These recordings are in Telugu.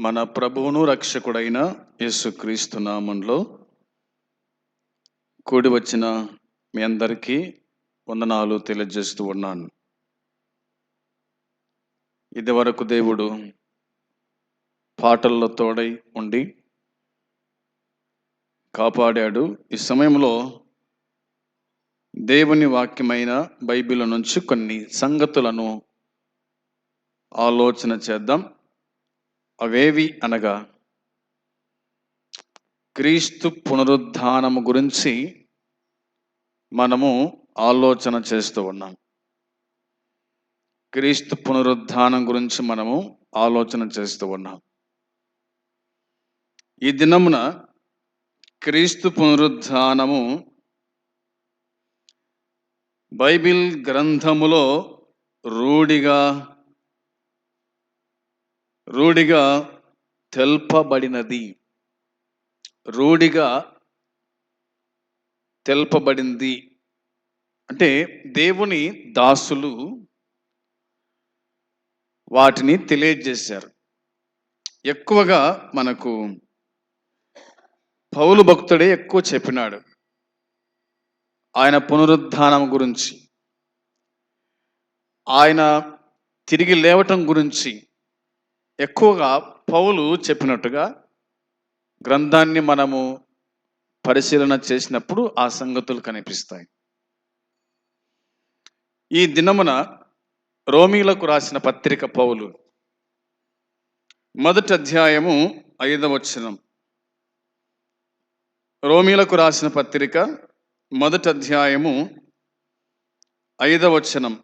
మన ప్రభువును రక్షకుడైన యేసుక్రీస్తు నామంలో కూడి వచ్చిన మీ అందరికీ వందనాలు తెలియజేస్తూ ఉన్నాను. ఇదివరకు దేవుడు పాటల్లో తోడై ఉండి కాపాడాడు. ఈ సమయంలో దేవుని వాక్యమైన బైబిల్ నుంచి కొన్ని సంగతులను ఆలోచన చేద్దాం. అవేవి అనగా, క్రీస్తు పునరుద్ధానము గురించి మనము ఆలోచన చేస్తూ ఉన్నాం. క్రీస్తు పునరుద్ధానం గురించి మనము ఆలోచన చేస్తూ ఉన్నాం. ఈ దినమున క్రీస్తు పునరుద్ధానము బైబిల్ గ్రంథములో రూఢిగా తెల్పబడినది, రూఢిగా తెల్పబడింది. అంటే దేవుని దాసులు వాటిని తెలియజేశారు. ఎక్కువగా మనకు పౌలు భక్తుడే ఎక్కువ చెప్పినాడు ఆయన పునరుద్ధానం గురించి, ఆయన తిరిగి లేవటం గురించి ఎక్కువగా పౌలు చెప్పినట్టుగా గ్రంథాన్ని మనము పరిశీలన చేసినప్పుడు ఆ సంగతులు కనిపిస్తాయి. ఈ దినమున రోమీలకు రాసిన పత్రిక పౌలు 1వ అధ్యాయము 5వ వచనం. రోమీలకు రాసిన పత్రిక 1వ అధ్యాయము 5వ వచనం.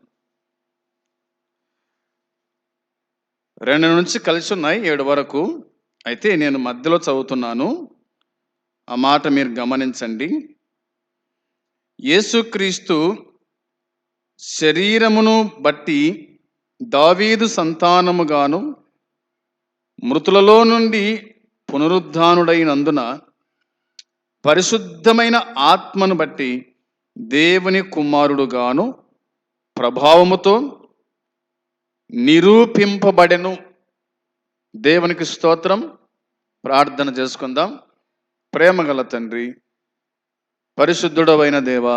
2 నుంచి కలిసి ఉన్నాయి 7 వరకు. అయితే నేను మధ్యలో చదువుతున్నాను, ఆ మాట మీరు గమనించండి. యేసుక్రీస్తు శరీరమును బట్టి దావీదు సంతానముగాను మృతులలో నుండి పునరుద్ధానుడైనందున పరిశుద్ధమైన ఆత్మను బట్టి దేవుని కుమారుడుగాను ప్రభావముతో నిరూపింపబడెను. దేవునికి స్తోత్రం. ప్రార్థన చేసుకుందాం. ప్రేమగల తండ్రి, పరిశుద్ధుడవైన దేవా,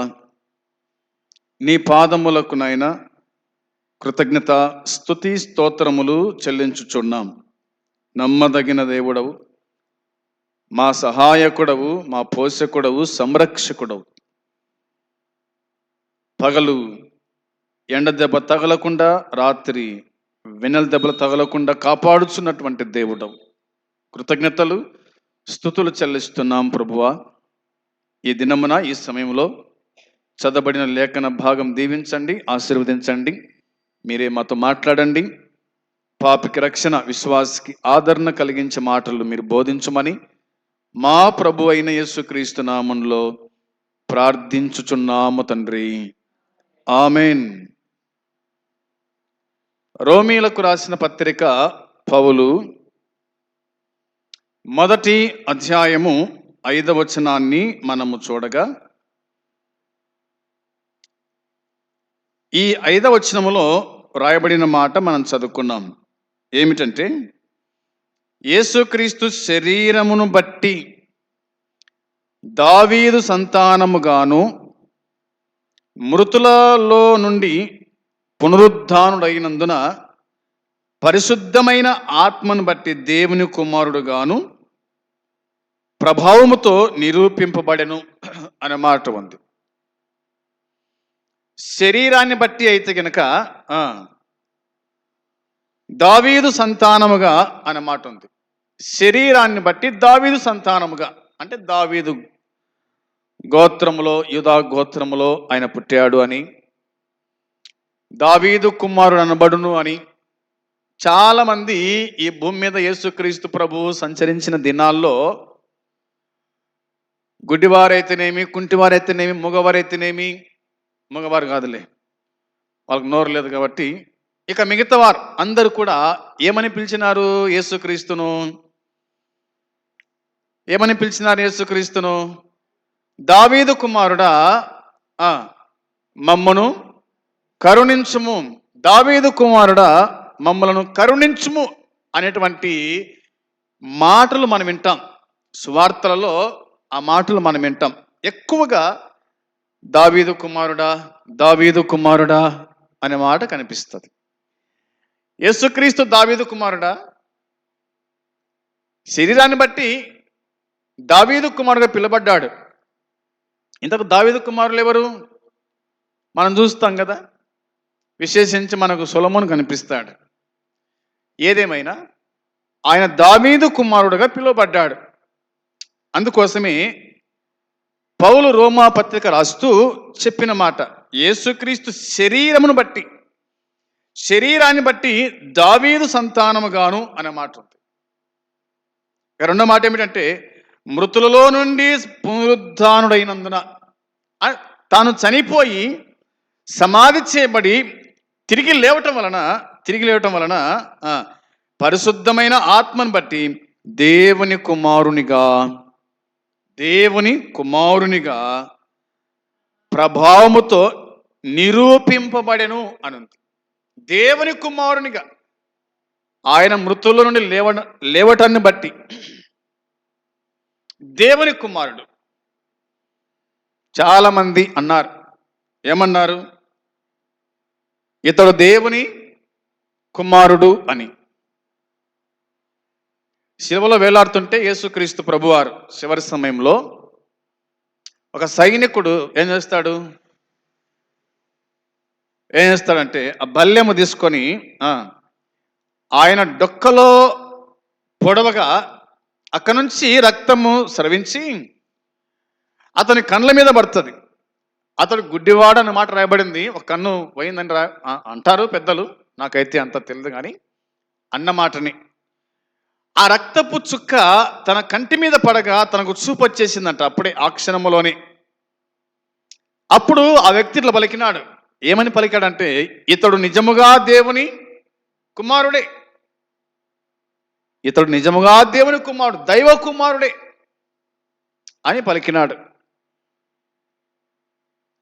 నీ పాదములకు నైనా కృతజ్ఞత స్తుతి స్తోత్రములు చెల్లించుచున్నాం. నమ్మదగిన దేవుడవు, మా సహాయకుడవు, మా పోషకుడవు, సంరక్షకుడవు. పగలు ఎండ దెబ్బ తగలకుండా, రాత్రి వెన్నెల దెబ్బలు తగలకుండా కాపాడుచున్నటువంటి దేవుడవు. కృతజ్ఞతలు స్తుతులు చెల్లిస్తున్నాం ప్రభువా. ఈ దినమున ఈ సమయంలో చదవబడిన లేఖన భాగం దీవించండి, ఆశీర్వదించండి. మీరే మాతో మాట్లాడండి. పాపికి రక్షణ, విశ్వాసికి ఆదరణ కలిగించే మాటలు మీరు బోధించమని మా ప్రభు అయిన యేసుక్రీస్తు నామములో ప్రార్థించుచున్నాము తండ్రి. ఆమెన్. రోమీలకు రాసిన పత్రిక పౌలు 1వ అధ్యాయము 5వ వచనాన్ని మనము చూడగా, ఈ 5వ వచనములో రాయబడిన మాట మనం చదువుకున్నాం. ఏమిటంటే, యేసుక్రీస్తు శరీరమును బట్టి దావీదు సంతానముగాను మృతులలో నుండి పునరుద్ధానుడైనందున పరిశుద్ధమైన ఆత్మను బట్టి దేవుని కుమారుడుగాను ప్రభావముతో నిరూపింపబడెను అనే మాట ఉంది. శరీరాన్ని బట్టి అయితే గనక దావీదు సంతానముగా అనే మాట ఉంది. శరీరాన్ని బట్టి దావీదు సంతానముగా అంటే దావీదు గోత్రములో, యూదా గోత్రములో ఆయన పుట్టాడు అని, దావీదు కుమారుడు అనబడును అని చాలామంది ఈ భూమి మీద యేసుక్రీస్తు ప్రభువు సంచరించిన దినాల్లో గుడ్డివారైతేనేమి, కుంటివారైతేనేమి, మగవారైతేనేమి, మగవారు కాదులే, వాళ్ళకి నోరు లేదు కాబట్టి, ఇక మిగతా వారు అందరూ కూడా ఏమని పిలిచినారు యేసుక్రీస్తును? ఏమని పిలిచినారు యేసుక్రీస్తును? దావీదు కుమారుడా, మమ్మను కరుణించుము, దావీదు కుమారుడా మమ్మలను కరుణించుము అనేటువంటి మాటలు మనం వింటాం, సువార్తలలో ఆ మాటలు మనం వింటాం. ఎక్కువగా దావీదు కుమారుడా, దావీదు కుమారుడా అనే మాట కనిపిస్తుంది. యేసుక్రీస్తు దావీదు కుమారుడా? శరీరాన్ని బట్టి దావీదు కుమారుడుగా పిలువబడ్డాడు. ఇంతకు దావీదు కుమారులు ఎవరు? మనం చూస్తాం కదా, విశేషించి మనకు సొలొమోను కనిపిస్తాడు. ఏదేమైనా ఆయన దావీదు కుమారుడుగా పిలువబడ్డాడు. అందుకోసమే పౌలు రోమా పత్రిక రాస్తూ చెప్పిన మాట, యేసుక్రీస్తు శరీరాన్ని బట్టి దావీదు సంతానముగాను అనే మాట ఉంది. రెండో మాట ఏమిటంటే, మృతులలో నుండి పునరుద్ధానుడైనందున, తాను చనిపోయి సమాధి చేయబడి తిరిగి లేవటం వలన పరిశుద్ధమైన ఆత్మను బట్టి దేవుని కుమారునిగా ప్రభావముతో నిరూపింపబడెను అనుంది. దేవుని కుమారునిగా ఆయన మృతుల నుండి లేవటాన్ని బట్టి దేవుని కుమారుడు. చాలా మంది అన్నారు, ఏమన్నారు? ఇతడు దేవుని కుమారుడు అని. శిలువలో వేలాడుతుంటే యేసుక్రీస్తు ప్రభువారు చివరి సమయంలో ఒక సైనికుడు ఏం చేస్తాడంటే ఆ బల్లెము తీసుకొని ఆయన డొక్కలో పొడవగా అక్కడి నుంచి రక్తము స్రవించి అతని కళ్ళ మీద పడుతుంది. అతడు గుడ్డివాడు అన్న మాట రాయబడింది. ఒక కన్ను పోయిందని అంటారు పెద్దలు, నాకైతే అంత తెలియదు కానీ అన్న మాటని. ఆ రక్తపు చుక్క తన కంటి మీద పడగా తనకు చూపు వచ్చేసిందంట. అప్పుడే ఆ క్షణంలోనే అప్పుడు ఆ వ్యక్తి ఇట్లా పలికినాడు. ఏమని పలికాడంటే, ఇతడు నిజముగా దేవుని కుమారుడే, ఇతడు నిజముగా దేవుని కుమారుడు, దైవ కుమారుడే అని పలికినాడు.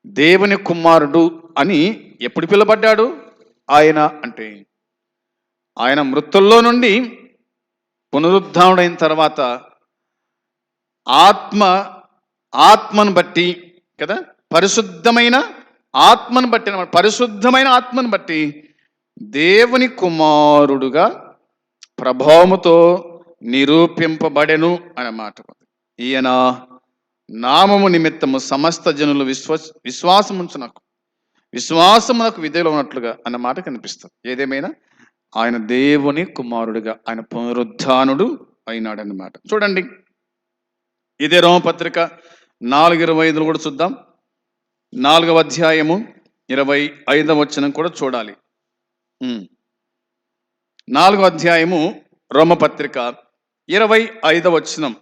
దేవుని కుమారుడు అని ఎప్పుడు పిలువబడ్డాడు ఆయన అంటే, ఆయన మృతుల్లో నుండి పునరుద్ధానుడైన తర్వాత ఆత్మను బట్టి కదా, పరిశుద్ధమైన ఆత్మను బట్టి దేవుని కుమారుడుగా ప్రభావముతో నిరూపింపబడెను అన్నమాట. ఈయన నామము నిమిత్తము సమస్త జనులు విశ్వాసమునకు విధేయులు ఉన్నట్లుగా అన్నమాట కనిపిస్తుంది. ఏదేమైనా ఆయన దేవుని కుమారుడిగా, ఆయన పునరుద్ధానుడు అయినాడన్నమాట. చూడండి, ఇదే రోమపత్రిక 4:25 కూడా చూద్దాం. 4వ అధ్యాయము 25వ వచనం కూడా చూడాలి. 4వ అధ్యాయము రోమపత్రిక 25వ వచనం,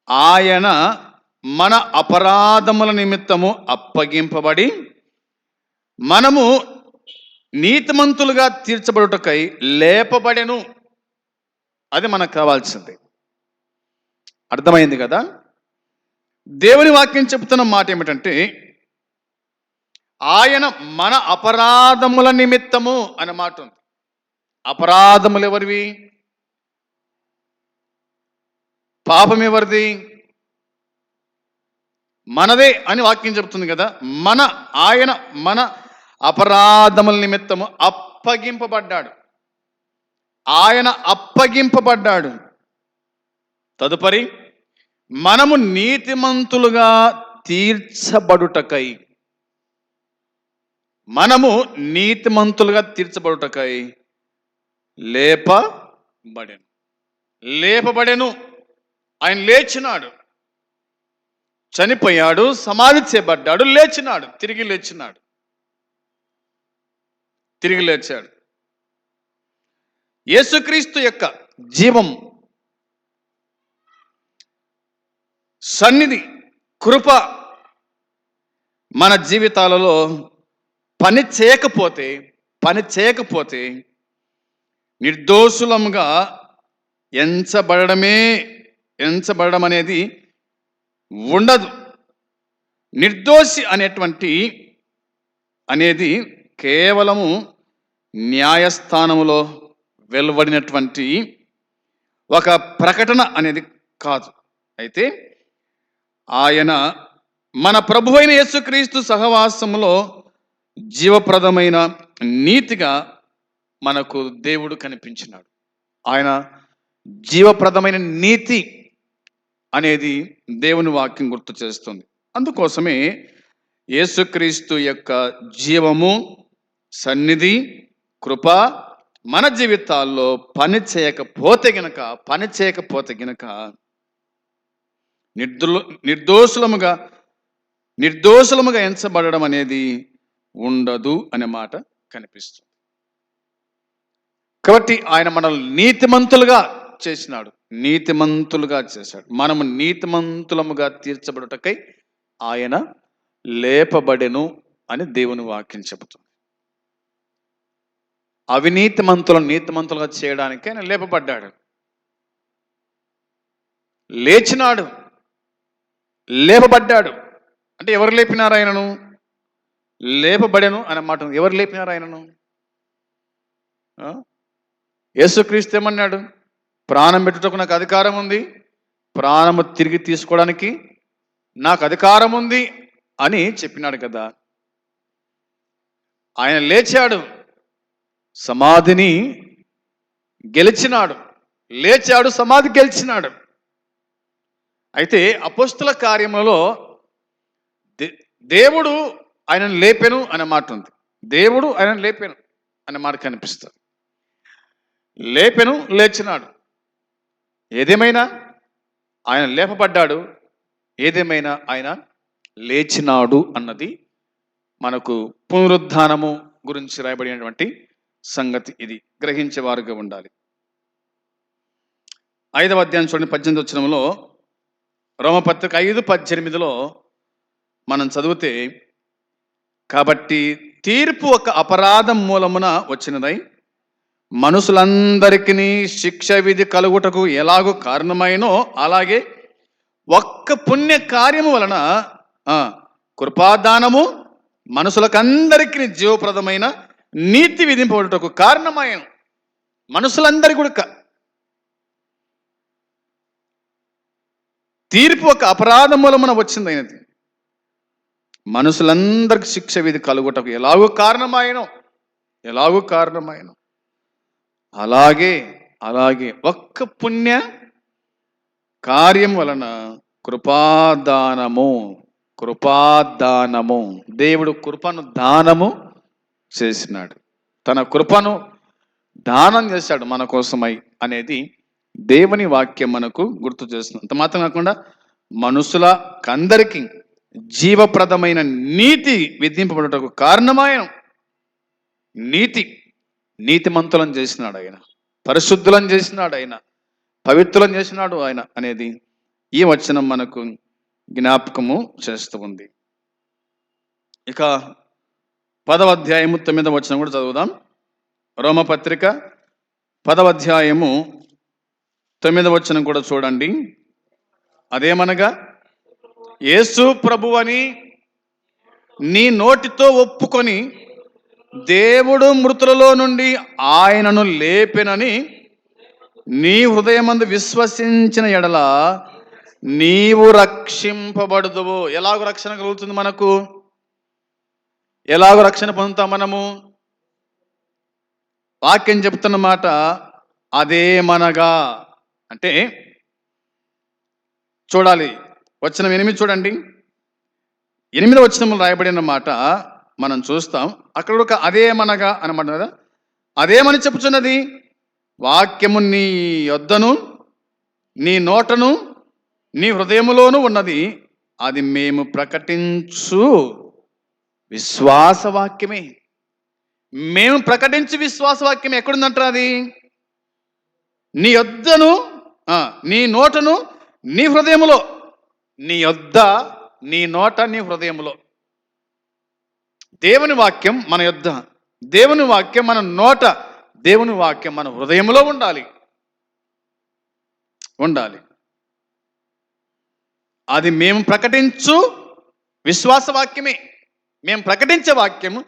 ఆయన మన అపరాధముల నిమిత్తము అప్పగింపబడి మనము నీతిమంతులుగా తీర్చబడుటకై లేపబడెను. అది మనకు కావాల్సింది. అర్థమైంది కదా? దేవుని వాక్యం చెబుతున్న మాట ఏమిటంటే, ఆయన మన అపరాధముల నిమిత్తము అనే మాట ఉంది. అపరాధములు ఎవరివి? పాపం ఎవరిది? మనదే అని వాక్యం చెబుతుంది కదా. ఆయన మన అపరాధముల నిమిత్తము అప్పగింపబడ్డాడు. ఆయన అప్పగింపబడ్డాడు. తదుపరి మనము నీతిమంతులుగా తీర్చబడుటకై లేపబడెను. ఆయన లేచినాడు, చనిపోయాడు, సమాధి చేయబడ్డాడు, లేచినాడు, తిరిగి లేచాడు. యేసుక్రీస్తు యొక్క జీవం, సన్నిధి, కృప మన జీవితాలలో పని చేయకపోతే నిర్దోషులంగా ఎంచబడడం అనేది ఉండదు. నిర్దోషి అనేది కేవలము న్యాయస్థానములో వెలువడినటువంటి ఒక ప్రకటన అనేది కాదు. అయితే ఆయన మన ప్రభు అయిన యేసుక్రీస్తు సహవాసములో జీవప్రదమైన నీతిగా మనకు దేవుడు కనిపించినాడు. ఆయన జీవప్రదమైన నీతి అనేది దేవుని వాక్యం గుర్తు చేస్తుంది. అందుకోసమే యేసుక్రీస్తు యొక్క జీవము, సన్నిధి, కృప మన జీవితాల్లో పని చేయకపోతే గనక నిర్దోషులముగా ఎంచబడడం అనేది ఉండదు అనే మాట కనిపిస్తుంది. కాబట్టి ఆయన మనల్ని నీతిమంతులుగా చేశాడు. మనము నీతిమంతులముగా తీర్చబడుటకై ఆయన లేపబడెను అని దేవుని వాక్యం చెబుతుంది. అవినీతిమంతులను నీతిమంతులుగా చేయడానికి ఆయన లేపబడ్డాడు, లేపబడ్డాడు. అంటే ఎవరు లేపినారు ఆయనను? లేపబడెను అనే మాట ఎవరు లేపినారు ఆయనను? యేసుక్రీస్తు ఏమన్నాడు? ప్రాణం పెట్టుటకు నాకు అధికారం ఉంది, ప్రాణము తిరిగి తీసుకోవడానికి నాకు అధికారం ఉంది అని చెప్పినాడు కదా. ఆయన లేచాడు, సమాధిని గెలిచినాడు, సమాధి గెలిచినాడు. అయితే అపోస్తుల కార్యములలో దేవుడు ఆయనను లేపెను అనే మాట ఉంది. దేవుడు ఆయనను లేపెను అనే మాట కనిపిస్తుంది. లేచినాడు. ఏదేమైనా ఆయన లేపబడ్డాడు, ఏదేమైనా ఆయన లేచినాడు అన్నది మనకు పునరుద్ధానము గురించి రాయబడినటువంటి సంగతి. ఇది గ్రహించేవారుగా ఉండాలి. 5వ అధ్యాయం చూడండి, 18వ వచనంలో, రోమపత్రిక 5:18 మనం చదివితే, కాబట్టి తీర్పు ఒక అపరాధం మూలమున వచ్చినదై మనుషులందరికీ శిక్ష విధి కలుగుటకు ఎలాగో కారణమైనో, అలాగే ఒక్క పుణ్య కార్యము వలన కృపాదానము మనుషులకందరికీ జీవప్రదమైన నీతి విధింపబడుటకు కారణమైన. మనుషులందరి కూడా తీర్పు ఒక అపరాధం మూలమున వచ్చింది అయినది, మనుషులందరికి శిక్ష విధి కలుగుటకు ఎలాగో కారణమైన అలాగే ఒక్క పుణ్య కార్యం వలన కృపాదానము దేవుడు కృపను దానము చేసినాడు, తన కృపను దానం చేశాడు మన కోసమై అనేది దేవుని వాక్యం మనకు గుర్తు చేస్తుంది. అంత మాత్రం కాకుండా మనుషులకందరికీ జీవప్రదమైన నీతి విధింపబడుటకు కారణమైన నీతిమంతులను చేసినాడు ఆయన, పరిశుద్ధులను చేసినాడు ఆయన, పవిత్రులను చేసినాడు ఆయన అనేది ఈ వచనం మనకు జ్ఞాపకము చేస్తూ ఉంది. ఇక 10వ అధ్యాయము 9వ వచనం కూడా చదువుదాం. రోమపత్రిక 10వ అధ్యాయము 9వ వచనం కూడా చూడండి. అదేమనగా, యేసు ప్రభువని నీ నోటితో ఒప్పుకొని దేవుడు మృతులలో నుండి ఆయనను లేపెనని నీ హృదయమందు విశ్వసించిన ఎడల నీవు రక్షింపబడుదువు. ఎలాగో రక్షణ కలుగుతుంది మనకు? ఎలాగో రక్షణ పొందుతాం మనము? వాక్యం చెప్తున్న మాట అదేమనగా అంటే, చూడాలి, వచనం 8 చూడండి. 8వ వచనంలో రాయబడిన మాట మనం చూస్తాం. అక్కడ ఒక అదేమనగా అన్నమాట కదా. అదేమని చెప్పుచున్నది? వాక్యము నీ యొద్దను, నీ నోటను, నీ హృదయములోను ఉన్నది, అది మేము ప్రకటించు విశ్వాసవాక్యమే. మేము ప్రకటించు విశ్వాసవాక్యం ఎక్కడుందంటారు? అది నీ యొద్దను, నీ నోటను, నీ హృదయములో. నీ యొద్ద, నీ నోట, నీ హృదయములో. దేవుని వాక్యం మన యొద్ద, దేవుని వాక్యం మన నోట, దేవుని వాక్యం మన హృదయంలో ఉండాలి. అది మేము ప్రకటించు విశ్వాసవాక్యమే. మేము ప్రకటించే వాక్యము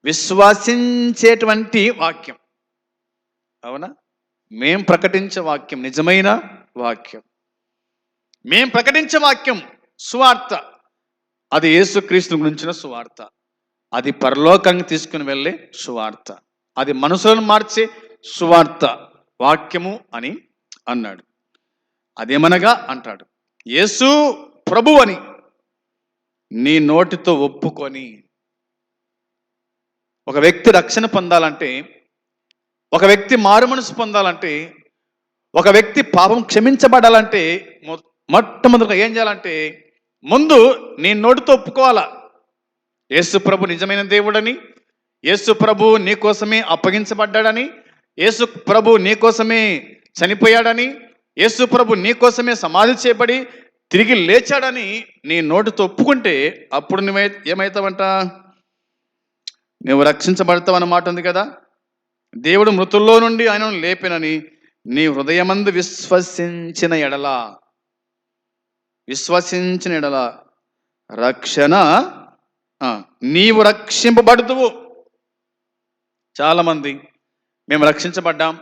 విశ్వసించేటువంటి వాక్యం. అవునా? మేం ప్రకటించే వాక్యం నిజమైన వాక్యం. మేం ప్రకటించే వాక్యం సువార్త. అది యేసుక్రీస్తు గురించిన సువార్త. అది పరలోకానికి తీసుకుని వెళ్ళే సువార్త. అది మనసులను మార్చే సువార్త వాక్యము అని అన్నాడు. అదేమనగా అంటాడు, యేసు ప్రభు అని నీ నోటితో ఒప్పుకొని. ఒక వ్యక్తి రక్షణ పొందాలంటే, ఒక వ్యక్తి మారు మనసు పొందాలంటే, ఒక వ్యక్తి పాపం క్షమించబడాలంటే మొట్టమొదటిగా ఏం చేయాలంటే, ముందు నీ నోటితో ఒప్పుకోవాలా యేసు ప్రభు నిజమైన దేవుడని, యేసు ప్రభు నీ కోసమే అప్పగించబడ్డాడని, యేసు ప్రభు నీ కోసమే చనిపోయాడని, యేసు ప్రభు నీ కోసమే సమాధి చేయబడి తిరిగి లేచాడని నీ నోటితో ఒప్పుకుంటే అప్పుడు నువ్వు ఏమవుతావంట? నువ్వు రక్షించబడతావన్నమాట ఉంది కదా. దేవుడు మృతుల్లో నుండి ఆయనను లేపినని నీ హృదయమందు విశ్వసించిన ఎడల రక్షణ, నీవు రక్షింపబడుతువు. చాలామంది మేము రక్షించబడ్డాం,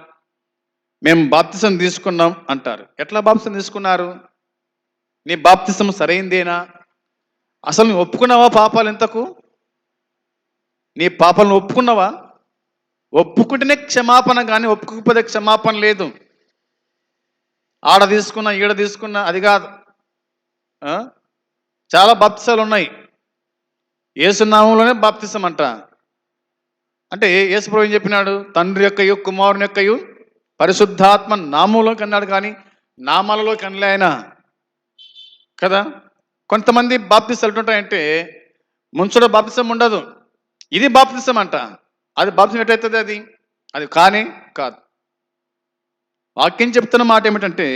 మేము బాప్తిసం తీసుకున్నాం అంటారు. ఎట్లా బాప్తిసం తీసుకున్నారు? నీ బాప్తిసం సరైందేనా? అసలు నువ్వు ఒప్పుకున్నావా పాపాలు? ఇంతకు నీ పాపాలను ఒప్పుకున్నావా? ఒప్పుకుంటేనే క్షమాపణ, కానీ ఒప్పుకోకపోతే క్షమాపణ లేదు. ఆడ తీసుకున్నా ఈడ తీసుకున్నా అది కాదు. చాలా బాప్తిసాలు ఉన్నాయి. యేసునామంలోనే బాప్తిసం అంట. అంటే యేసు ప్రభు ఏం చెప్పినాడు? తండ్రి యొక్కయు కుమారుని యొక్కయు పరిశుద్ధాత్మ నామంలోకి అన్నాడు, కానీ నామాలలోకి అనలే ఆయన కదా. కొంతమంది బాప్తిసాలు ఎట్లుంటాయంటే, ముంచులో బాప్తిసం ఉండదు, ఇది బాప్తిసం అంట. అది బాప్తిసం ఎట్లయితుంది? అది కానీ కాదు. వాక్యం చెప్తున్న మాట ఏమిటంటే,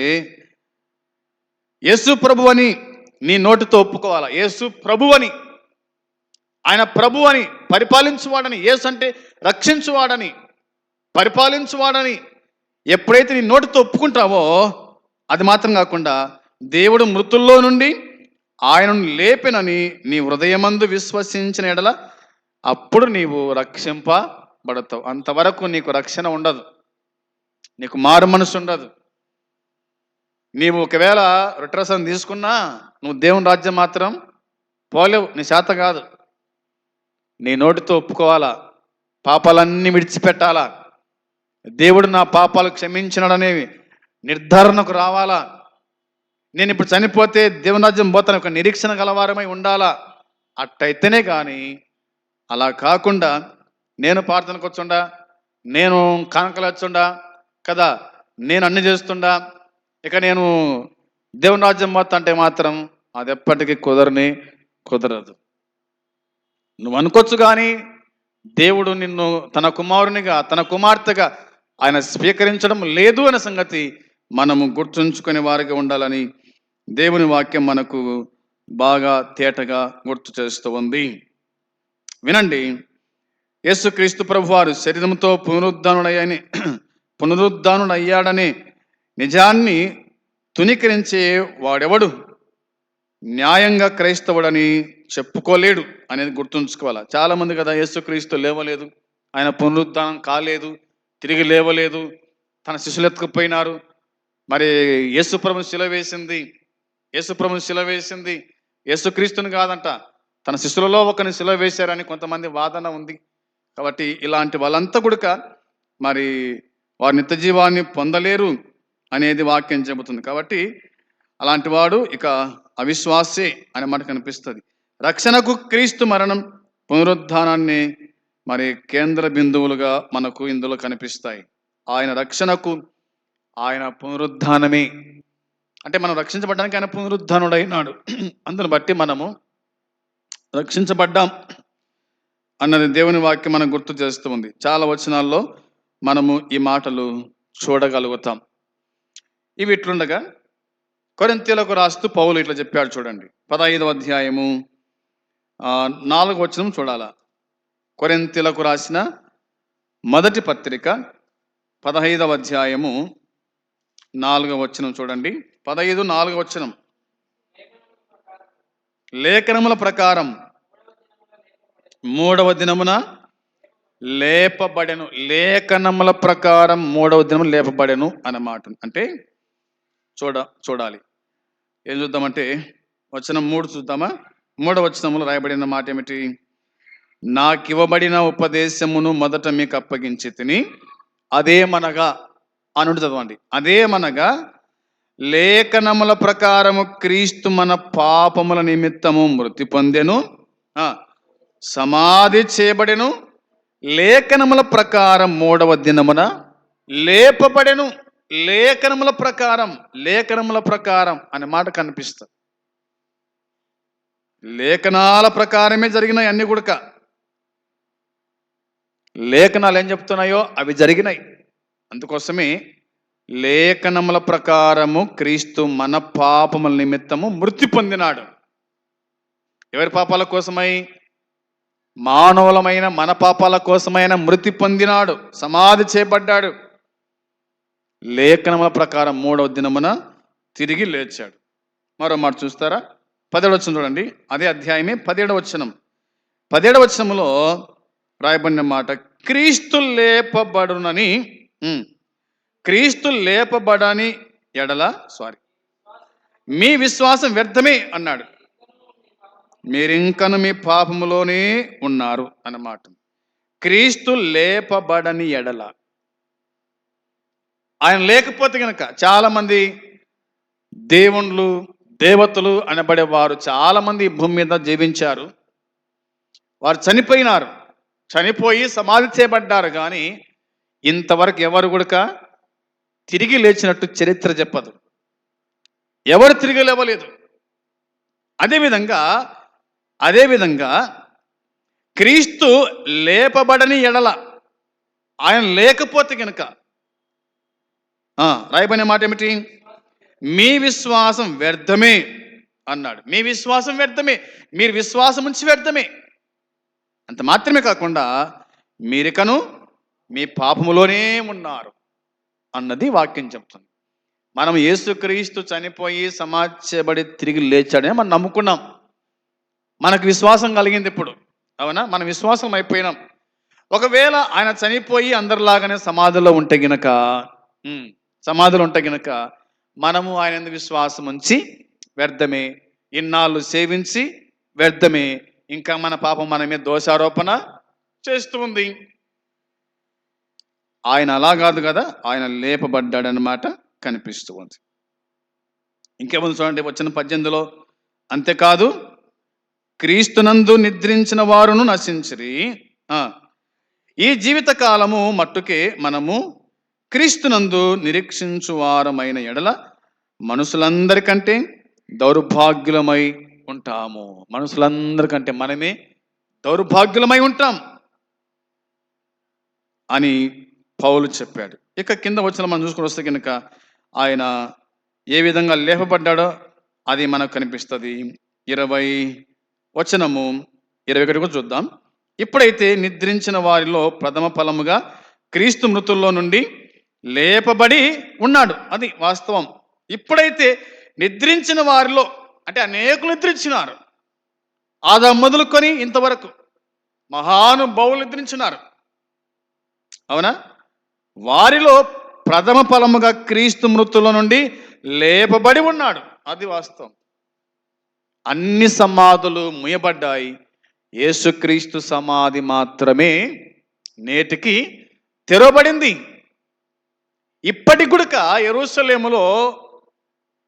యేసు ప్రభు అని నీ నోటితో ఒప్పుకోవాలా. యేసు ప్రభు అని, ఆయన ప్రభు అని, పరిపాలించువాడని. యేసు అంటే రక్షించువాడని, పరిపాలించువాడని ఎప్పుడైతే నీ నోటితో ఒప్పుకుంటావో, అది మాత్రం కాకుండా దేవుడు మృతుల్లో నుండి ఆయనను లేపినని నీ హృదయమందు విశ్వసించిన ఎడల అప్పుడు నీవు రక్షింపబడతావు. అంతవరకు నీకు రక్షణ ఉండదు, నీకు మారు మనసు ఉండదు. నీవు ఒకవేళ రొట్టెరసం తీసుకున్నా నువ్వు దేవుని రాజ్యం మాత్రం పోలేవు, నీ చేత కాదు. నీ నోటితో ఒప్పుకోవాలా, పాపాలన్నీ విడిచిపెట్టాలా, దేవుడు నా పాపాలు క్షమించినాడనే నిర్ధారణకు రావాలా. నేను ఇప్పుడు చనిపోతే దేవుని రాజ్యం పోతాను ఒక నిరీక్షణ గలవారమై ఉండాలా. అట్టయితేనే కానీ, అలా కాకుండా నేను ప్రార్థనకు వచ్చుండా, నేను కానుకలు వచ్చుండా కదా, నేను అన్ని చేస్తుండా, ఇక నేను దేవుని రాజ్యం పోతా అంటే మాత్రం అది ఎప్పటికీ కుదరదు. నువ్వు అనుకోవచ్చు, కానీ దేవుడు నిన్ను తన కుమారునిగా, తన కుమార్తెగా ఆయన స్వీకరించడం లేదు అనే సంగతి మనము గుర్తుంచుకునే వారిగా ఉండాలని దేవుని వాక్యం మనకు బాగా తేటగా గుర్తు చేస్తూ ఉంది. వినండి, యేసుక్రీస్తు ప్రభు వారు శరీరంతో పునరుద్ధానుడయ్యాడనే నిజాన్ని తునీకరించే వాడెవడు న్యాయంగా క్రైస్తవుడని చెప్పుకోలేడు అనేది గుర్తుంచుకోవాలి. చాలామంది కదా, యేసుక్రీస్తు లేవలేదు, ఆయన పునరుద్ధానం కాలేదు, తిరిగి లేవలేదు, తన శిష్యులు ఎత్తుకుపోయినారు, మరి యేసుప్రభుని శిలువ వేసింది యేసుక్రీస్తుని కాదంట, తన శిష్యులలో ఒకరిని శిలువ వేశారని కొంతమంది వాదన ఉంది. కాబట్టి ఇలాంటి వాళ్ళంతా కూడా మరి వారి నిత్య జీవాన్ని పొందలేరు అనేది వాక్యం చెబుతుంది. కాబట్టి అలాంటి వాడు ఇక అవిశ్వాసే అని మనకు కనిపిస్తుంది. రక్షణకు క్రీస్తు మరణం, పునరుద్ధానాన్ని మరి కేంద్ర బిందువులుగా మనకు ఇందులో కనిపిస్తాయి. ఆయన రక్షణకు ఆయన పునరుద్ధానమే, అంటే మనం రక్షించబడ్డానికి ఆయన పునరుద్ధానుడైనాడు. అందును బట్టి మనము రక్షించబడ్డాం అన్నది దేవుని వాక్యం మనకు గుర్తు చేస్తూ ఉంది. చాలా వచనాల్లో మనము ఈ మాటలు చూడగలుగుతాం. ఇవి ఇట్లుండగా కొరింథీయులకు రాస్తూ పౌలు ఇట్లా చెప్పాడు చూడండి. 15వ అధ్యాయము 4వ వచనం చూడాలా. కొరింథీయులకు రాసిన మొదటి పత్రిక 15వ అధ్యాయము 4వ వచనం చూడండి. 15:4 వచనం. లేఖనముల ప్రకారం 3వ దినమున లేపబడెను. లేఖనముల ప్రకారం 3వ దినం లేపబడెను అన్నమాట. అంటే చూడాలి. ఏం చూద్దామంటే వచనం 3 చూద్దామా? 3వ వచనంలో రాయబడిన మాట ఏమిటి? నాకివ్వబడిన ఉపదేశమును మొదట మీకు అప్పగించి తిని, అదేమనగా అనుడు చదవండి. అదేమనగా లేఖనముల ప్రకారము క్రీస్తు మన పాపముల నిమిత్తము మృతి పొందెను, సమాధి చేయబడెను, లేఖనముల ప్రకారం 3వ దినమున లేపబడెను. లేఖనముల ప్రకారం అనే మాట కనిపిస్తుంది. లేఖనాల ప్రకారమే జరిగినాయి అన్ని కూడా. లేఖనాలు ఏం చెప్తున్నాయో అవి జరిగినాయి. అందుకోసమే లేఖనముల ప్రకారము క్రీస్తు మన పాపముల నిమిత్తము మృతి పొందినాడు. ఎవరి పాపాల కోసమై? మానవులమైన మన పాపాల కోసమైన మృతి పొందినాడు, సమాధి చేయబడ్డాడు. లేఖనముల ప్రకారం 3వ దినమున తిరిగి లేచాడు. మరో మాట చూస్తారా? 17వ వచనం చూడండి. అదే అధ్యాయమే 17వ వచనం. 17వ వచనములో రాయబడిన మాట, క్రీస్తు లేపబడని ఎడల మీ విశ్వాసం వ్యర్థమే అన్నాడు. మీరింకను మీ పాపములోనే ఉన్నారు అన్నమాట. క్రీస్తు లేపబడని ఎడల, ఆయన లేకపోతే కనుక చాలా మంది దేవుళ్ళు, దేవతలు అనబడేవారు చాలా మంది భూమి మీద జీవించారు. వారు చనిపోయినారు, చనిపోయి సమాధి చేయబడ్డారు. కానీ ఇంతవరకు ఎవరు కూడా తిరిగి లేచినట్టు చరిత్ర చెప్పదు. ఎవరు తిరిగి లేవలేదు. అదేవిధంగా క్రీస్తు లేపబడని ఎడల, ఆయన లేకపోతే కనుక రాయబడిన మాట ఏమిటి? మీ విశ్వాసం వ్యర్థమే అన్నాడు. మీ విశ్వాసం వ్యర్థమే, మీరు విశ్వాసం ఉంచి వ్యర్థమే. అంత మాత్రమే కాకుండా మీరికను మీ పాపములోనే ఉన్నారు అన్నది వాక్యం చెప్తుంది. మనం యేసుక్రీస్తు చనిపోయి సమాధి చేయబడి తిరిగి లేచాడని మనం నమ్ముకున్నాం. మనకు విశ్వాసం కలిగింది ఇప్పుడు, అవునా? మనం విశ్వాసం అయిపోయినాం. ఒకవేళ ఆయన చనిపోయి అందరిలాగానే సమాధిలో ఉంటే గనక మనము ఆయన విశ్వాసం ఉంచి వ్యర్థమే, ఇన్నాళ్ళు సేవించి వ్యర్థమే. ఇంకా మన పాపం మన మీద దోషారోపణ చేస్తూ ఉంది. ఆయన అలా కాదు కదా, ఆయన లేపబడ్డాడనమాట కనిపిస్తూ ఉంది. ఇంకేముంది చూడండి వచనం 18లో, అంతేకాదు క్రీస్తునందు నిద్రించిన వారును నశించిరి. ఈ జీవిత కాలము మట్టుకే మనము క్రీస్తునందు నిరీక్షించు వారమైన ఎడల మనుషులందరికంటే దౌర్భాగ్యులమై ఉంటాము. మనుషులందరికంటే మనమే దౌర్భాగ్యులమై ఉంటాం అని పౌలు చెప్పాడు. ఇక కింద వచ్చిన మనం చూసుకుని వస్తే కనుక ఆయన ఏ విధంగా లేపబడ్డాడో అది మనకు కనిపిస్తుంది. 21 కూడా చూద్దాం. ఇప్పుడైతే నిద్రించిన వారిలో ప్రథమ ఫలముగా క్రీస్తు మృతుల్లో నుండి లేపబడి ఉన్నాడు. అది వాస్తవం. ఇప్పుడైతే నిద్రించిన వారిలో, అంటే అనేకులు నిద్రించినారు. ఆదాము మొదలుకొని ఇంతవరకు మహానుభావులు నిద్రించినారు, అవునా? వారిలో ప్రథమ ఫలముగా క్రీస్తు మృతుల నుండి లేపబడి ఉన్నాడు. అది వాస్తవం. అన్ని సమాధులు ముయ్యబడ్డాయి. యేసుక్రీస్తు సమాధి మాత్రమే నేటికి తెరవబడింది. ఇప్పటికి కూడా యెరూషలేములో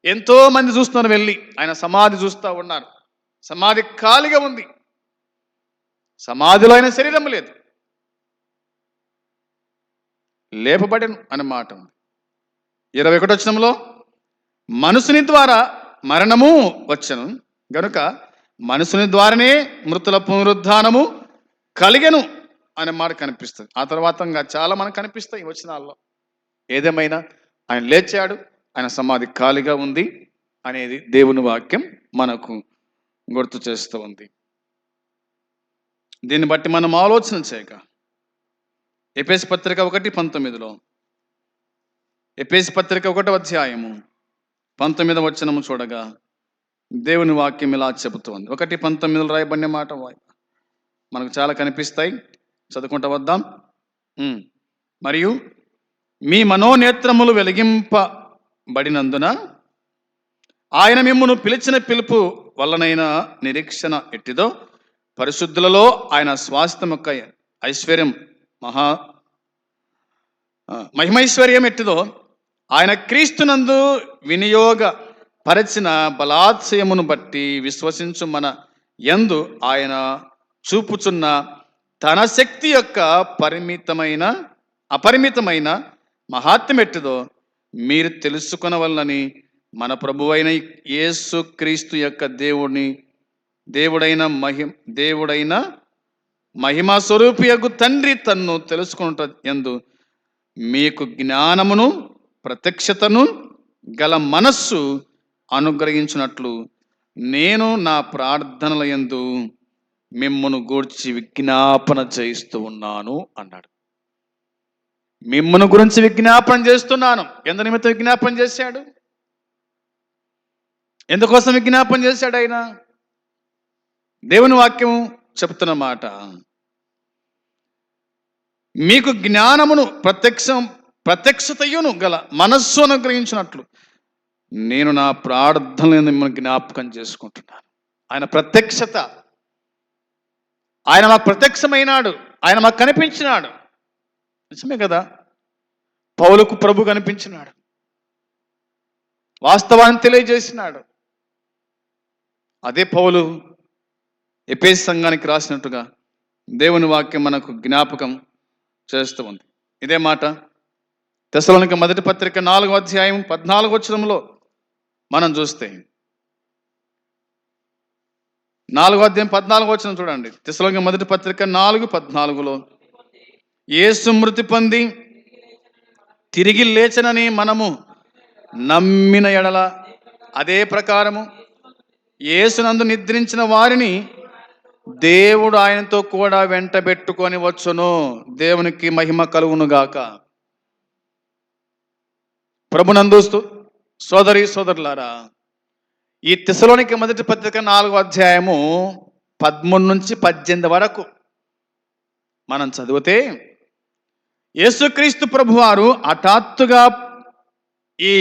ఎంతో మంది చూస్తున్నారు, వెళ్ళి ఆయన సమాధి చూస్తూ ఉన్నారు. సమాధి ఖాళీగా ఉంది, సమాధిలో ఆయన శరీరం లేదు, లేపబడెను అన్నమాట. 21 వచనంలో మనుషుని ద్వారా మరణము వచ్చెను గనుక మనుషుని ద్వారానే మృతుల పునరుద్ధానము కలిగెను అనే మాట కనిపిస్తుంది. ఆ తర్వాత ఇంకా చాలా మనకు కనిపిస్తాయి ఈ వచనాల్లో. ఏదేమైనా ఆయన లేచాడు, ఆయన సమాధి ఖాళీగా ఉంది అనేది దేవుని వాక్యం మనకు గుర్తు చేస్తూ ఉంది. దీన్ని బట్టి మనం ఆలోచన చేయక ఎఫెసీ పత్రిక 1:19లో, ఎఫెసీ పత్రిక 1వ అధ్యాయము 19వ వచనము చూడగా దేవుని వాక్యం ఇలా చెబుతోంది. 1:19లో రాయబడిన మాట మనకు చాలా కనిపిస్తాయి. చదువుకుంటా వద్దాం. మరియు మీ మనోనేత్రములు వెలిగింపబడినందున ఆయన మిమ్మును పిలిచిన పిలుపు వల్లనైన నిరీక్షణ ఎట్టిదో, పరిశుద్ధులలో ఆయన స్వాస్థ్యం యొక్క ఐశ్వర్యం మహిమైశ్వర్యం ఎట్టిదో, ఆయన క్రీస్తునందు వినియోగ పరచిన బలాత్సయమును బట్టి విశ్వసించు మన యందు ఆయన చూపుచున్న తన శక్తి యొక్క అపరిమితమైన మహాత్మ్యం ఎట్టిదో మీరు తెలుసుకొనవలనని మన ప్రభువైన యేసు క్రీస్తు యొక్క దేవుడైన మహిమా స్వరూపియగు తండ్రి తన్ను తెలుసుకుంట యందు మీకు జ్ఞానమును ప్రత్యక్షతను గల మనస్సు అనుగ్రహించినట్లు నేను నా ప్రార్థనల యందు మిమ్మును గూర్చి విజ్ఞాపన చేస్తూ ఉన్నాను అన్నాడు. మిమ్మును గురించి విజ్ఞాపన చేస్తున్నాను. ఎందు నిమిత్తం విజ్ఞాపన చేశాడు? ఎందుకోసం విజ్ఞాపన చేశాడు ఆయన? దేవుని వాక్యం చెప్తున్న మాట, మీకు జ్ఞానమును ప్రత్యక్షతయును గల మనస్సు అనుగ్రహించినట్లు నేను నా ప్రార్థనలను మిమ్మల్ని జ్ఞాపకం చేసుకుంటున్నాను. ఆయన ప్రత్యక్షత, ఆయన మాకు ప్రత్యక్షమైనాడు, ఆయన మాకు కనిపించినాడు. నిజమే కదా? పౌలుకు ప్రభు కనిపించినాడు, వాస్తవాన్ని తెలియజేసినాడు. అదే పౌలు ఎఫెసు సంఘానికి రాసినట్టుగా దేవుని వాక్యం మనకు జ్ఞాపకం చేస్తూ ఉంది. ఇదే మాట తెస్సలోనిక మొదటి పత్రిక 4వ అధ్యాయం 14వ వచనంలో మనం చూస్తే, 4వ అధ్యాయం 14వ వచనం చూడండి. తెస్సలోనిక మొదటి పత్రిక 4:14లో యేసు మృతి పొంది తిరిగి లేచనని మనము నమ్మిన ఎడల అదే ప్రకారము యేసునందు నిద్రించిన వారిని దేవుడు ఆయనతో కూడా వెంటబెట్టుకొని వచ్చును. దేవునికి మహిమ కలుగునుగాక. ప్రభునందు సోదరులారా, ఈ తెస్సలోనిక మొదటి పత్రిక 4వ అధ్యాయము 13 నుంచి 18 వరకు మనం చదివితే, యేసుక్రీస్తు ప్రభువారు హఠాత్తుగా ఈ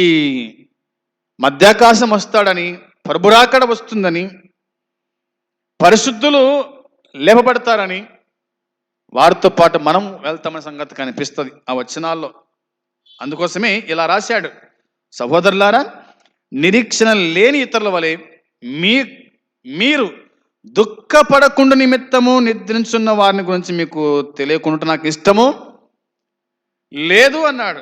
మధ్యాకాశం వస్తాడని, ప్రభురాకడ వస్తుందని, పరిశుద్ధులు లేపబడతారని, వారితో పాటు మనం వెళ్తామనే సంగతి కనిపిస్తుంది ఆ వచనాల్లో. అందుకోసమే ఇలా రాశాడు, సహోదరులారా, నిరీక్షణ లేని ఇతరుల వలె మీరు దుఃఖపడకుండా నిమిత్తము నిద్రించున్న వారిని గురించి మీకు తెలియకుండా నాకు ఇష్టము లేదు అన్నాడు.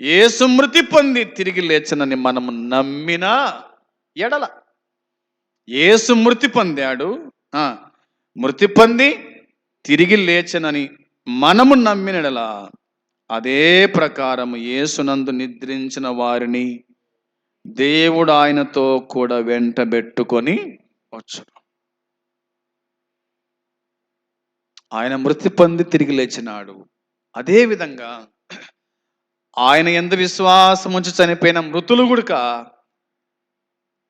యేసు మృతి పొంది తిరిగి లేచనని మనము నమ్మిన ఎడల, యేసు మృతి పొందాడు, మృతి పొంది తిరిగి లేచనని మనము నమ్మిన ఎడల అదే ప్రకారము యేసునందు నిద్రించిన వారిని దేవుడు ఆయనతో కూడా వెంటబెట్టుకొని వచ్చును. ఆయన మృతి పొంది తిరిగి లేచినాడు. అదేవిధంగా ఆయన యందు విశ్వాసం ఉంచి చనిపోయిన మృతులు కూడా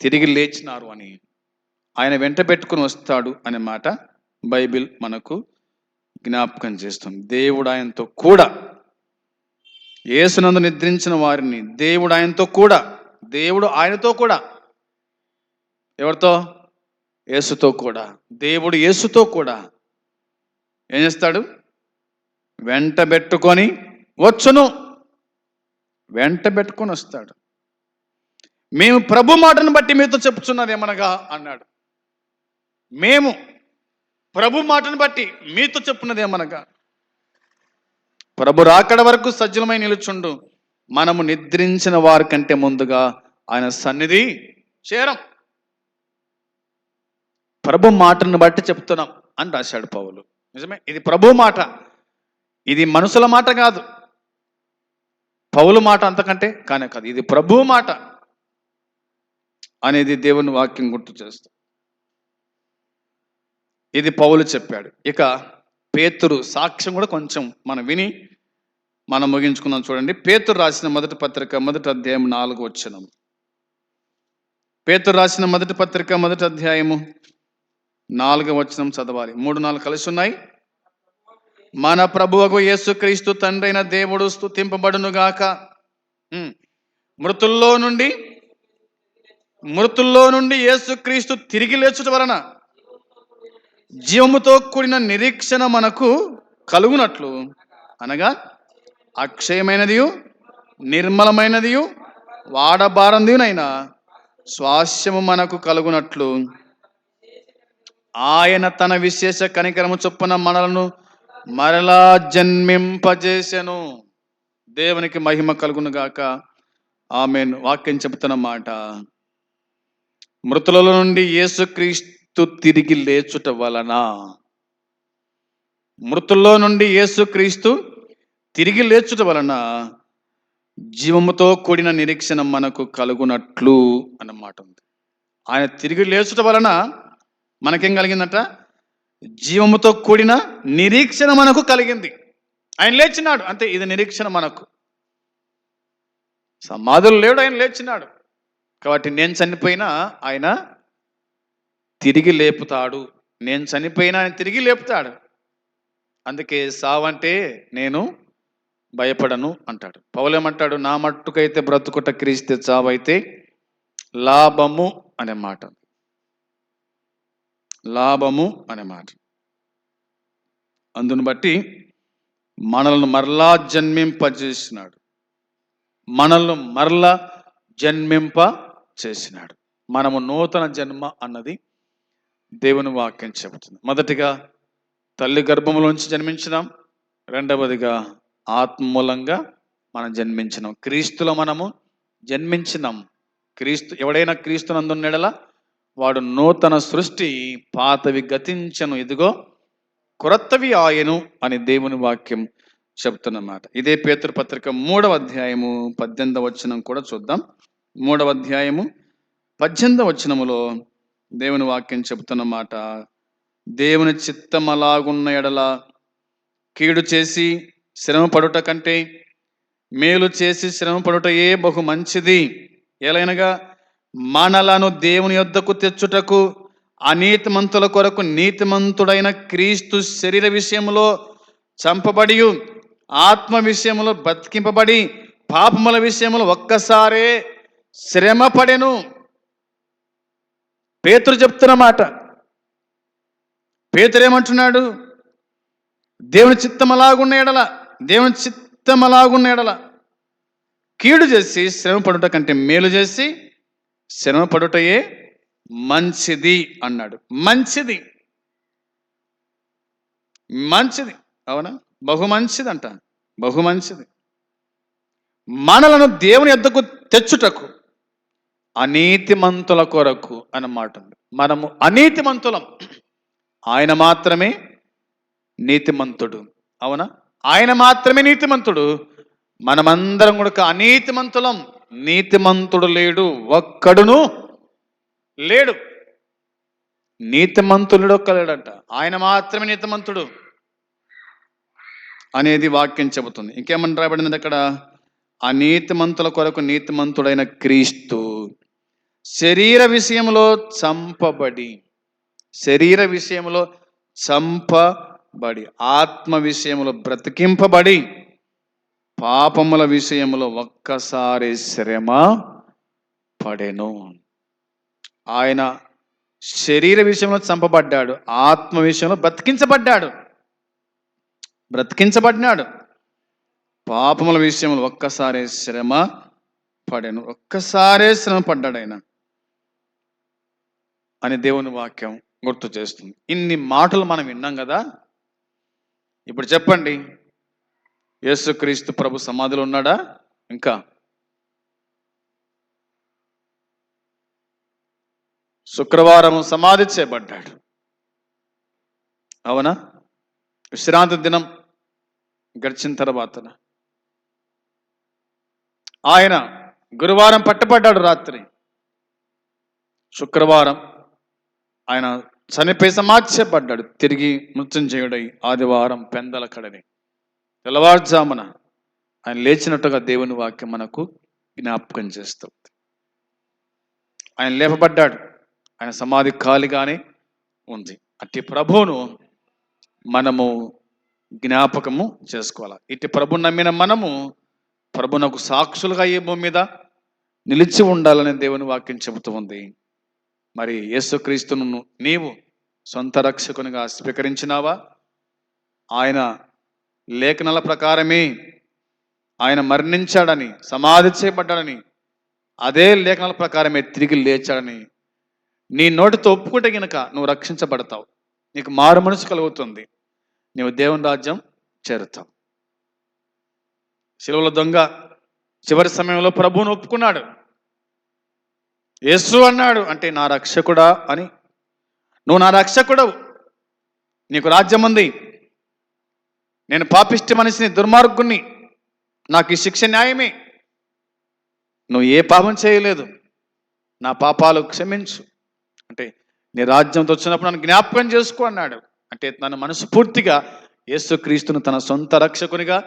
తిరిగి లేచినారు అని, ఆయన వెంట పెట్టుకుని వస్తాడు అనే మాట బైబిల్ మనకు జ్ఞాపకం చేస్తుంది. దేవుడు ఆయనతో కూడా, యేసునందు నిద్రించిన వారిని దేవుడు ఆయనతో కూడా ఎవరితో? యేసుతో కూడా. దేవుడు యేసుతో కూడా ఏం చేస్తాడు? వెంట పెట్టుకొని వచ్చును. వెంట పెట్టుకొని వస్తాడు. మేము ప్రభు మాటను బట్టి మీతో చెప్పుచున్నది ఏమనగా అన్నాడు. మేము ప్రభు మాటను బట్టి మీతో చెప్పున్నది ఏమనగా, ప్రభు రాకడ వరకు సజ్జలమై నిలుచుండు, మనము నిద్రించిన వారి కంటే ముందుగా ఆయన సన్నిధి చేరం. ప్రభు మాటను బట్టి చెప్తున్నాం అని రాశాడు పౌలు. నిజమే, ఇది ప్రభు మాట, ఇది మనుషుల మాట కాదు. పౌలు మాట అంతకంటే కానే కాదు, ఇది ప్రభు మాట అనేది దేవుని వాక్యం గుర్తు చేస్తాం. ఇది పౌలు చెప్పాడు. ఇక పేతురు సాక్ష్యం కూడా కొంచెం మనం విని మనం ముగించుకుందాం. చూడండి, పేతురు రాసిన మొదటి పత్రిక 1వ అధ్యాయం 4వ వచనం. పేతురు రాసిన మొదటి పత్రిక 1వ అధ్యాయము 4వ వచనం చదవాలి. 3, 4 కలిసి ఉన్నాయి. మన ప్రభువకు యేసుక్రీస్తు తండ్రైన దేవుడు స్తుతింపబడునుగాక. మృతుల్లో నుండి యేసుక్రీస్తు తిరిగి లేచుట వలన జీవముతో కూడిన నిరీక్షణ మనకు కలుగునట్లు, అనగా అక్షయమైనదియు నిర్మలమైనదియు వాడబారందినైనా స్వాస్యము మనకు కలుగునట్లు ఆయన తన విశేష కనికరము చొప్పున మనలను మరలా జన్మింపజేసెను. దేవునికి మహిమ కలుగును గాక. ఆమేన్. వాక్యం చెబుతున్నమాట, మృతుల నుండి యేసుక్రీస్తు తిరిగి లేచుట వలన, మృతుల్లో నుండి యేసుక్రీస్తు తిరిగి లేచుట వలన జీవముతో కూడిన నిరీక్షణ మనకు కలుగునట్లు అన్నమాట ఉంది. ఆయన తిరిగి లేచుట వలన మనకేం కలిగిందట? జీవముతో కూడిన నిరీక్షణ మనకు కలిగింది. ఆయన లేచినాడు అంతే, ఇది నిరీక్షణ మనకు. సమాధులు లేడు, ఆయన లేచినాడు. కాబట్టి నేను చనిపోయినా ఆయన తిరిగి లేపుతాడు, నేను చనిపోయినా ఆయన తిరిగి లేపుతాడు. అందుకే సావంటే నేను భయపడను అంటాడు. పౌలేమంటాడు, నా మట్టుకైతే బ్రతుకుట క్రీస్తే, చావైతే లాభము అనే మాట. లాభము అనే మాట. అందును బట్టి మనల్ని మరలా జన్మింపజేసినాడు, మనల్ని మరలా జన్మింప చేసినాడు. మనము నూతన జన్మ అన్నది దేవుని వాక్యం చెబుతుంది. మొదటిగా తల్లి గర్భములోంచి జన్మించినాం, రెండవదిగా ఆత్మ మూలంగా మనం జన్మించినాం. క్రీస్తులో మనము జన్మించినాం. క్రీస్తు ఎవడైనా క్రీస్తునందున్నెడల వాడు నూతన సృష్టి, పాతవి గతించను, ఇదిగో కొరత్తవి ఆయను అని దేవుని వాక్యం చెప్తున్నమాట. ఇదే పేతురు పత్రిక 3వ అధ్యాయము 18వ వచనం కూడా చూద్దాం. 3వ అధ్యాయము 18వ వచనములో దేవుని వాక్యం చెబుతున్నమాట, దేవుని చిత్తం అలాగున్న ఎడల కీడు చేసి శ్రమ పడుట కంటే మేలు చేసి శ్రమ పడుటయే బహు మంచిది. ఎలైనగా మనలను దేవుని యొద్దకు తెచ్చుటకు అనీతిమంతుల కొరకు నీతిమంతుడైన క్రీస్తు శరీర విషయంలో చంపబడి ఆత్మ విషయంలో బతికింపబడి పాపముల విషయంలో ఒక్కసారే శ్రమ పడెను. పేతురు చెప్తున్నమాట. పేతురు ఏమంటున్నాడు? దేవుని చిత్తం అలాగున్న ఎడల కీడు చేసి శ్రమ పడుట కంటే మేలు చేసి శ్రమ పడుటయే మంచిది అన్నాడు. మంచిది, మంచిది, అవునా? బహు మంచిది అంట, బహు మంచిది. మనలను దేవుని యొద్దకు తెచ్చుటకు అనీతిమంతుల కొరకు అన్నమాట. మనము అనీతిమంతులం, ఆయన మాత్రమే నీతిమంతుడు, అవునా? ఆయన మాత్రమే నీతిమంతుడు. మనమందరం కూడా అనీతిమంతులం. నీతిమంతుడు లేడు, ఒక్కడును లేడు. నీతిమంతుడు ఒక్కలేడంట, ఆయన మాత్రమే నీతిమంతుడు అనేది వాక్యం చెబుతుంది. ఇంకేమని రాబడింది అక్కడ? అనీతిమంతుల కొరకు నీతిమంతుడైన క్రీస్తు శరీర విషయంలో చంపబడి ఆత్మ విషయంలో బ్రతికింపబడి పాపముల విషయంలో ఒక్కసారి శ్రమ పడెను. ఆయన శరీర విషయంలో చంపబడ్డాడు, ఆత్మ విషయంలో బ్రతికించబడినాడు, పాపముల విషయంలో ఒక్కసారి శ్రమ పడెను. ఒక్కసారే శ్రమ పడ్డాడు ఆయన అని దేవుని వాక్యం గుర్తు చేస్తుంది. ఇన్ని మాటలు మనం విన్నాం కదా. ఇప్పుడు చెప్పండి, యేసుక్రీస్తు ప్రభు సమాధిలో ఉన్నాడా? ఇంకా శుక్రవారం సమాధి చేయబడ్డాడు, అవునా? విశ్రాంతి దినం గడిచిన తర్వాత ఆయన గురువారం పట్టబడ్డాడు రాత్రి, శుక్రవారం ఆయన చనిపోయి సమాధి చేయబడ్డాడు, తిరిగి మృత్యుంజయుడై ఆదివారం పెందల కడని తెల్లవారుజామున ఆయన లేచినట్టుగా దేవుని వాక్యం మనకు జ్ఞాపకం చేస్తుంది. ఆయన లేపబడ్డాడు, ఆయన సమాధి ఖాళీగానే ఉంది. అట్టి ప్రభువును మనము జ్ఞాపకము చేసుకోవాలి. ఇటు ప్రభు నమ్మిన మనము ప్రభునకు సాక్షులుగా ఈ భూమి మీద నిలిచి ఉండాలని దేవుని వాక్యం చెబుతూ ఉంది. మరి యేసుక్రీస్తును నీవు సొంత రక్షకునిగా స్వీకరించినావా? ఆయన లేఖనాల ప్రకారమే ఆయన మరణించాడని, సమాధి చేయబడ్డాడని, అదే లేఖనాల ప్రకారమే తిరిగి లేచాడని నీ నోటితో ఒప్పుకుంటే గనుక నువ్వు రక్షించబడతావు. నీకు మారు మనసు కలుగుతుంది. నీవు దేవుని రాజ్యం చేరుతావు. శిలువలో దొంగ చివరి సమయంలో ప్రభువును ఒప్పుకున్నాడు. యేసు అన్నాడు, అంటే నా రక్షకుడా అని. నువ్వు నా రక్షకుడవు, నీకు రాజ్యం ఉంది, నేను పాపిష్టి మనిషిని, దుర్మార్గుణ్ణి, నాకు ఈ శిక్ష న్యాయమే, నువ్వు ఏ పాపం చేయలేదు, నా పాపాలు క్షమించు, అంటే నీ రాజ్యంతో వచ్చినప్పుడు నన్ను జ్ఞాపకం చేసుకో అన్నాడు. అంటే తన మనస్ఫూర్తిగా యేసుక్రీస్తును తన సొంత రక్షకునిగా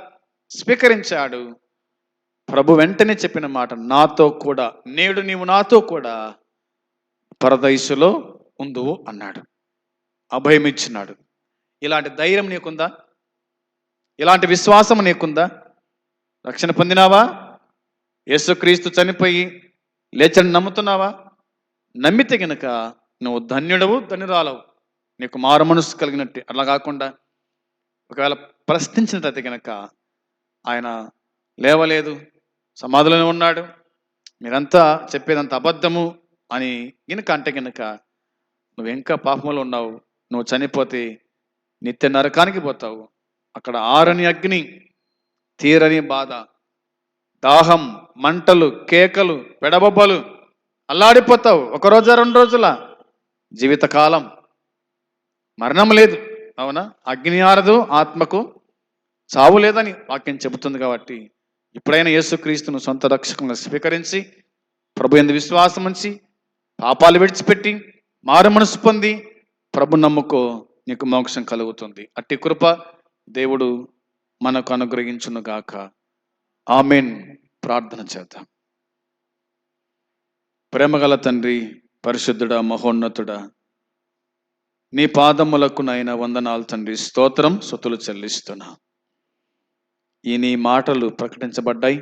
స్వీకరించాడు. ప్రభు వెంటనే చెప్పిన మాట, నాతో కూడా నేడు నీవు నాతో కూడా పరదైసులో ఉందువు అన్నాడు. అభయం ఇచ్చినాడు. ఇలాంటి ధైర్యం నీకుందా? ఇలాంటి విశ్వాసం నీకుందా? రక్షణ పొందినావా? యేసుక్రీస్తు చనిపోయి లేచని నమ్ముతున్నావా? నమ్మితే గనక నువ్వు ధన్యుడవు, ధన్యురాలవు, నీకు మారు మనసు కలిగినట్టు. అలా కాకుండా ఒకవేళ ప్రశ్నించినట్లయితే గనక ఆయన లేవలేదు, సమాధిలోనే ఉన్నాడు, మీరంతా చెప్పేదంత అబద్ధము అని గనుక అంటే గనక నువ్వు ఇంకా పాపంలో ఉన్నావు. నువ్వు చనిపోతే నిత్య నరకానికి పోతావు. అక్కడ ఆరని అగ్ని, తీరని బాధ, దాహం, మంటలు, కేకలు, పెడబొబ్బలు, అల్లాడిపోతావు. 1 రోజు 2 రోజుల జీవితకాలం. మరణం లేదు, అవునా? అగ్ని ఆరదు, ఆత్మకు చావు లేదని వాక్యం చెబుతుంది. కాబట్టి ఇప్పుడైనా యేసుక్రీస్తును సొంత రక్షకులను స్వీకరించి ప్రభు యందు విశ్వాసం ఉంచి పాపాలు విడిచిపెట్టి మారు మనసు పొంది ప్రభు నమ్ముకో, నీకు మోక్షం కలుగుతుంది. అట్టి కృప దేవుడు మనకు అనుగ్రహించును గాక. ఆమేన్. ప్రార్థన చేద్దాం. ప్రేమగల తండ్రి, పరిశుద్ధుడా, మహోన్నతుడా, నీ పాదములకు నాయన వందనాలు తండ్రి. స్తోత్రం, స్తుతులు చెల్లిస్తున్నా. ఈ నీ మాటలు ప్రకటించబడ్డాయి,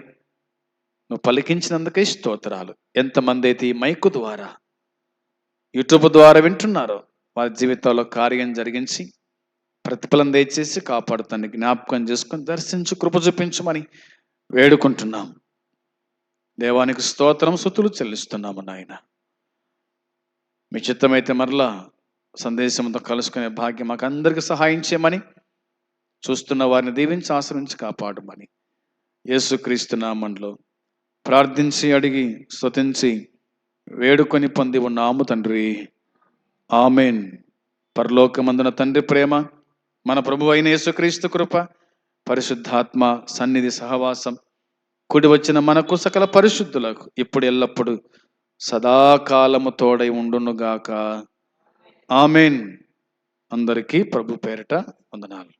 నువ్వు పలికించినందుకే స్తోత్రాలు. ఎంతమంది అయితే ఈ మైకు ద్వారా, యూట్యూబ్ ద్వారా వింటున్నారో వారి జీవితాల్లో కార్యం జరిగించి ప్రతిఫలం దయచేసి కాపాడుతాన్ని జ్ఞాపకం చేసుకొని దర్శించు, కృప చూపించమని వేడుకుంటున్నాం. దేవానికి స్తోత్రం, స్తుతులు చెల్లిస్తున్నాము నాయన. మీ చిత్తమైతే మరలా సందేశంతో కలుసుకునే భాగ్యం మాకు అందరికీ సహాయం చేయమని, చూస్తున్న వారిని దీవించి ఆశ్రయించి కాపాడమని యేసుక్రీస్తు నామములో ప్రార్థించి అడిగి స్తుతించి వేడుకొని పొంది ఉన్నాము తండ్రి. ఆమేన్. పరలోకమందున తండ్రి ప్రేమ, మన ప్రభువు అయిన యేసుక్రీస్తు కృప, పరిశుద్ధాత్మ సన్నిధి సహవాసం కూడి వచ్చిన మనకు సకల పరిశుద్ధులకు ఇప్పుడు ఎల్లప్పుడు సదాకాలము తోడై ఉండునుగాక. ఆమేన్. అందరికీ ప్రభు పేరిట వందనాలు.